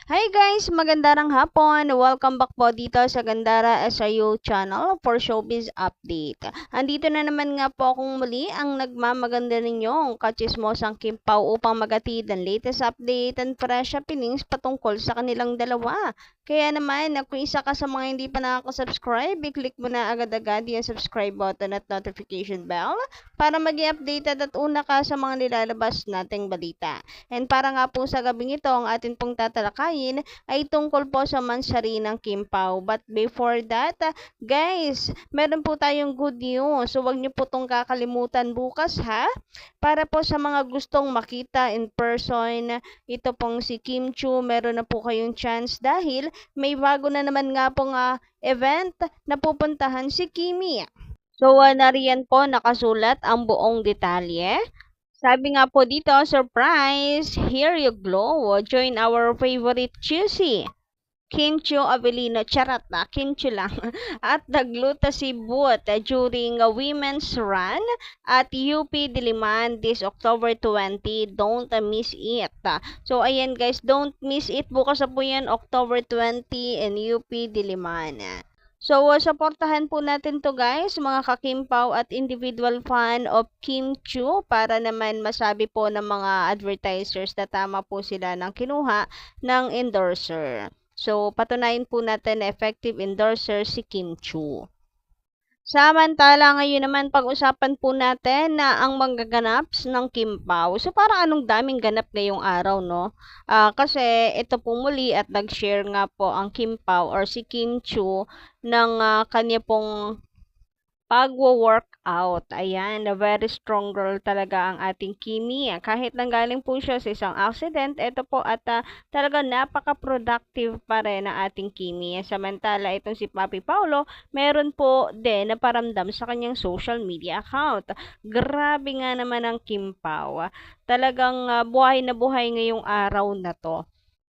Hi guys, magandang hapon. Welcome back po dito sa Gandara SIU channel for Showbiz Update. Andito na naman nga po akong muli ang nagmamaganda ninyong kachismosang Kimpaw upang magatid ang latest update and fresh happenings patungkol sa kanilang dalawa. Kaya naman, kung isa ka sa mga hindi pa nakaka-subscribe, i-click mo na agad-agad yung subscribe button at notification bell para maging updated at una ka sa mga nilalabas nating balita. And para nga po sa gabing ito, ang atin pong tatalakayin ay tungkol po sa mansari ng Kimpaw. But before that, guys, meron po tayong good news. So, wag niyo po itong kakalimutan bukas, ha? Para po sa mga gustong makita in person, ito pong si Kim Chu, meron na po kayong chance dahil may bago na naman nga pong event na pupuntahan si Kimi. So, nariyan po nakasulat ang buong detalye. Sabi nga po dito, surprise! Here you glow! Join our favorite Chusi! Kim Chiu Avelino, charot na, Kim Chiu lang. At nagluto si Boot during a women's run at UP Diliman this October 20. Don't miss it. So, ayan guys, don't miss it. Bukas na po yan, October 20 in UP Diliman. So, supportahan po natin to guys, mga kakimpaw at individual fan of Kim Chu para naman masabi po ng mga advertisers na tama po sila ng kinuha ng endorser. So, patunayan po natin na effective endorser si Kim Chu. Samantala, ngayon naman pag-usapan po natin na ang manggaganaps ng Kimpaw. So, parang anong daming ganap ngayong araw, no? Kasi ito po muli at nag-share nga po ang Kimpaw or si Kim Chu ng kanya pong pagwo-workout. Ayan, a very strong girl talaga ang ating Kimi. Kahit nanggaling po siya sa isang accident, ito po at talaga napaka-productive pa rin ang ating Kimi. Samantala, itong si Papi Paulo, meron po din na paramdam sa kanyang social media account. Grabe nga naman ang Kim Pao. Talagang buhay na buhay ngayong araw na to.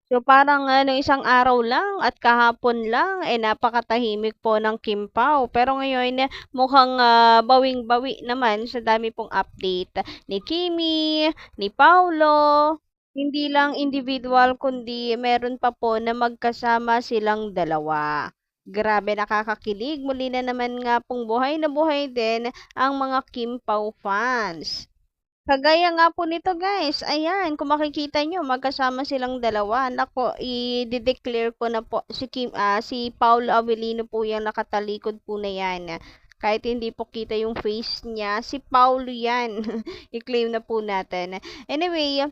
So parang nung isang araw lang at kahapon lang napakatahimik po ng Kim Pao. Pero ngayon mukhang bawing-bawi naman sa dami pong update ni Kimi, ni Paulo. Hindi lang individual kundi meron pa po na magkasama silang dalawa. Grabe nakakakilig. Muli na naman nga pong buhay na buhay din ang mga Kim Pao fans. Kagaya nga po nito guys, ayan, kung makikita nyo, magkasama silang dalawa. Nako, i-declare ko na po si Paul Avelino po yung nakatalikod po na yan. Kahit hindi po kita yung face niya, si Paulo yan. I-claim na po natin. Anyway,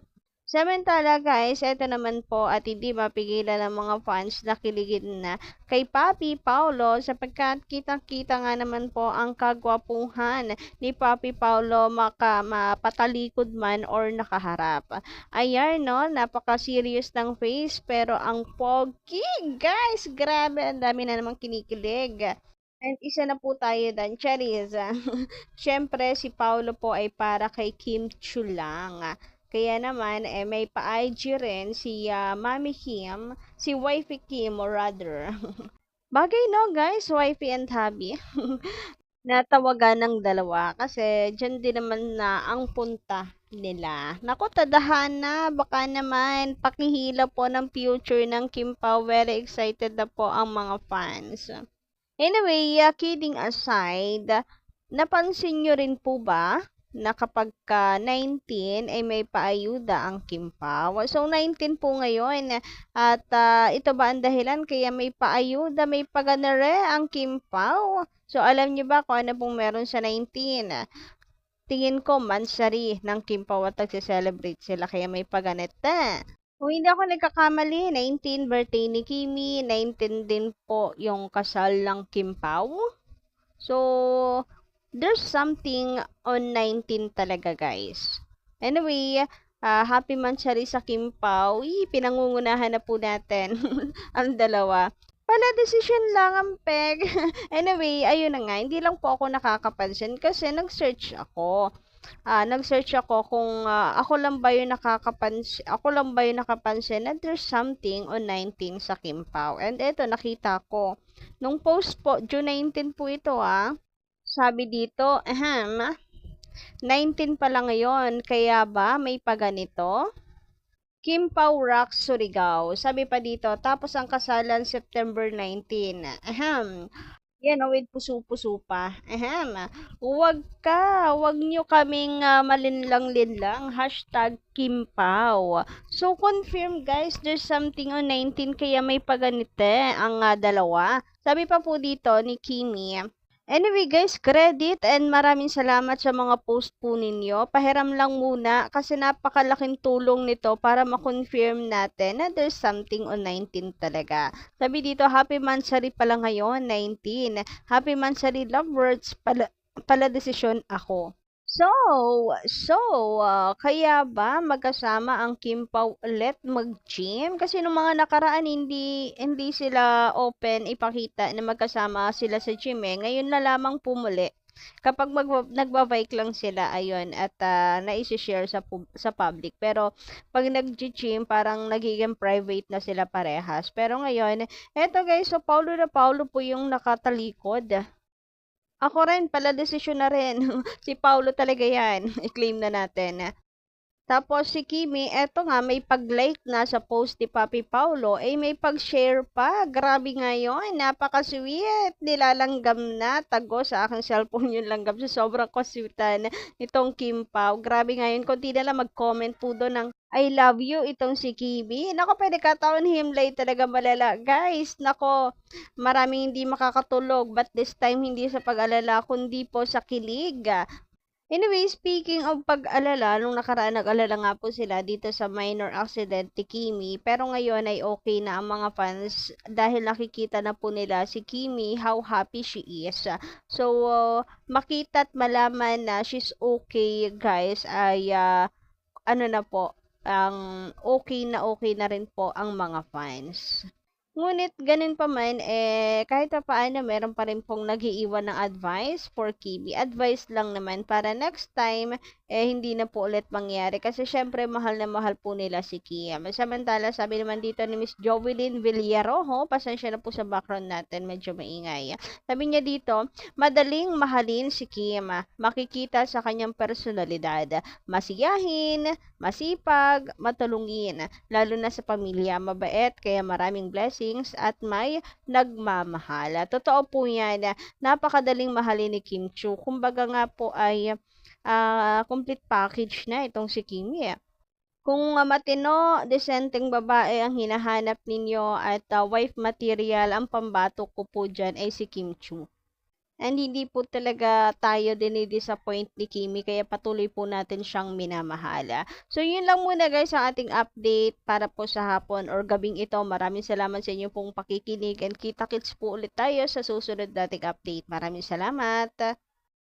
samantala guys, eto naman po at hindi mapigilan ng mga fans na kiligin na kay Papi Paulo sapagkat kitang-kita nga naman po ang kagwapuhan ni Papi Paulo mapatalikod man or nakaharap. Ayan no, napaka-serious ng face pero ang pogi guys, grabe, ang dami na namang kinikilig. And isa na po tayo dan, Charis. Siyempre, si Paulo po ay para kay Kim Chu lang. Kaya naman, may pa-IG rin si Mami Kim, si Wifey Kim or rather. Bagay no guys, Wifey and Hubby. Natawagan ng dalawa kasi dyan din naman na ang punta nila. Naku, tadhana, baka naman pakihila po ng future ng Kim Pao. Very excited na po ang mga fans. Anyway, kidding aside, napansin nyo rin po ba na kapag 19 ay may paayuda ang Kim Pao? So 19 po ngayon at ito ba ang dahilan kaya may paayuda, may paganere ang Kim Pao? So alam niyo ba kung ano pong meron sa 19? Tingin ko mansari ng Kim Pao at nagse-celebrate sila kaya may paganete. Kung hindi ako nagkakamali, 19 birthday ni Kimi, 19 din po yung kasal ng Kim Pao. So, there's something on 19 talaga guys. Anyway, happy mansari sa Kim Pao. Pinangungunahan na po natin ang dalawa. Pala, decision lang ang peg. Anyway, ayun na nga. Hindi lang po ako nakakapansin kasi nag-search ako. Nag-search ako kung ako lang ba yung nakapansin na there's something on 19 sa Kim Pao. And eto, nakita ko. Nung post po, June 19 po ito Sabi dito, 19 pa lang ngayon, kaya ba may paganito? Kim Pao Rock, Surigao. Sabi pa dito, tapos ang kasalan September 19. Ahem. Yan, with puso-puso pa. Ahem. Huwag nyo kaming malinlang-linlang. Hashtag Kim Pao. So, confirm guys, there's something on 19 kaya may paganite ang dalawa. Sabi pa po dito ni Kimi, anyway guys, credit and maraming salamat sa mga post po ninyo. Pahiram lang muna kasi napakalaking tulong nito para ma-confirm natin na there's something on 19 talaga. Sabi dito, happy Mansari pala ngayon, 19. Happy Mansari lovebirds pala desisyon ako. So, kaya ba magkasama ang Kim Pao ulit mag-gym? Kasi nung mga nakaraan hindi sila open ipakita na magkasama sila sa gym eh. Ngayon na lamang pumuli. Kapag nagba-bike lang sila, ayun, at naisi-share sa public. Pero pag nag-gym, parang nagiging private na sila parehas. Pero ngayon, eto guys, so Paulo na Paulo po yung nakatalikod. Ako rin, pala desisyon na rin. Si Paulo talaga yan. I-claim na natin. Tapos si Kimi, eto nga, may pag-like na sa post ni Papi Paulo, may pag-share pa. Grabe ngayon, napaka-sweet. Nilalanggam na, tago sa aking cellphone yung langgam. So, sobrang kaswitan itong Kim Pao. Grabe ngayon, konti na lang mag-comment po doon ng I love you itong si Kimi. Nako, pwede kataon himlay talaga malala. Guys, nako, maraming hindi makakatulog. But this time, hindi sa pag-alala, kundi po sa kilig. Anyway, speaking of pag-alala, nung nakaraan nag-alala nga po sila dito sa minor accident ni Kimi, pero ngayon ay okay na ang mga fans dahil nakikita na po nila si Kimi, how happy she is. So, makita at malaman na she's okay guys, ay ano na po, ang okay na rin po ang mga fans. Ngunit ganun pa man, kahit pa paano, meron pa rin pong nag-iiwan ng advice for Kimi. Advice lang naman para next time, hindi na po ulit mangyari. Kasi syempre, mahal na mahal po nila si Kim. Samantala, sabi naman dito ni Miss Jovelyn Villarojo, pasensya na po sa background natin, medyo maingay. Sabi niya dito, madaling mahalin si Kim. Makikita sa kanyang personalidad. Masiyahin, masipag, matulungin. Lalo na sa pamilya, mabait, kaya maraming blessings at may nagmamahal. Totoo po yan. Napakadaling mahalin ni Kim Chu. Kumbaga nga po ay complete package na itong si Kimi. Kung matino, desenteng babae ang hinahanap ninyo at wife material, ang pambato ko po dyan ay si Kim Chu. And hindi po talaga tayo dinidisappoint ni Kimi, kaya patuloy po natin siyang minamahala. So, yun lang muna guys ang ating update para po sa hapon or gabing ito. Maraming salamat sa inyo pong pakikinig and kita-kits po ulit tayo sa susunod nating update. Maraming salamat!